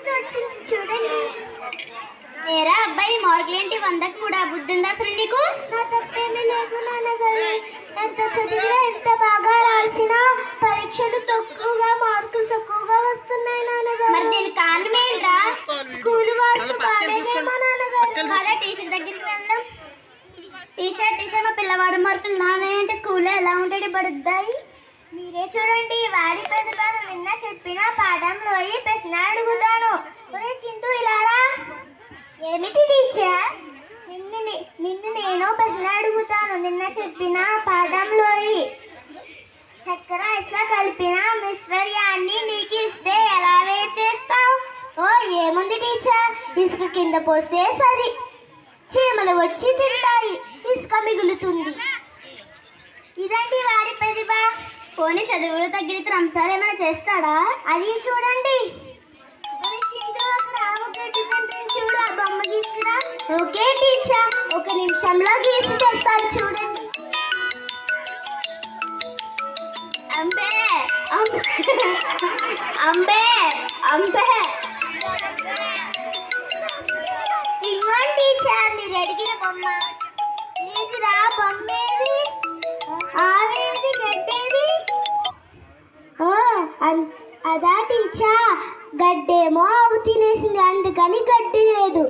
Test వచ్చింది చూడండి. ఏరా అబ్బాయి, మార్కులేంటి 100కి 3? బుద్ధి ఉందా అసలు నీకు? నా తప్పేమీ లేదు నాన్నగారు. ఎంత చదివినా ఎంత బాగా రాసినా పరీక్షలు తక్కువగా, మార్కులు తక్కువగా వస్తున్నాయి నాన్నగారు. మరి దీని కారణం ఏంట్రా? స్కూల్ వాస్తు బాగాలేదేమో నాన్నగారు. కాదా టీచర్ దగ్గరికి వెళ్దాం. టీచర్ మా పిల్లవాడు మార్కులు నానేంటి స్కూల్లో ఎలా ఉంటాడు పడుద్దాయి? మీరే చూడండి, వాడి ప్రతిభను నిన్న చెప్పిన పాఠంలో ఈ ప్రశ్న అడుగుతాను. ఒరే చింటూ ఇలారా. ఏమిటి టీచర్? నిన్ను నేను ప్రశ్న అడుగుతాను. నిన్న చెప్పిన పాఠంలో చక్కెర ఇసుక కలిపిన మిశ్వర్యాన్ని నీకు ఇస్తే ఎలా వేరు చేస్తావు? ఓ ఏముంది టీచర్, ఇసుక కింద పోస్తే సరి, చీమలు వచ్చి తింటాయి, ఇసుక మిగులుతుంది. ఇదండి వాడి ప్రతిభ. పోనీ చదువులు తగ్గిన అంశాలు ఏమైనా చేస్తాడా? అది చూడండి. చూడు, ఆ బొమ్మ గీసుకురా. ఓకే టీచర్, 1 నిమిషంలో గీసి తెస్తాను చూడండి. అంబే అంబే అంబే. ఇవ్వండి టీచర్, మీరు అడిగిన బొమ్మ. ఏదిరా బొమ్మేది? ఆవేది గడ్డేది? అదా టీచర్, గడ్డేమో ఆవు తినేసింది, అందుకని గడ్డి లేదు.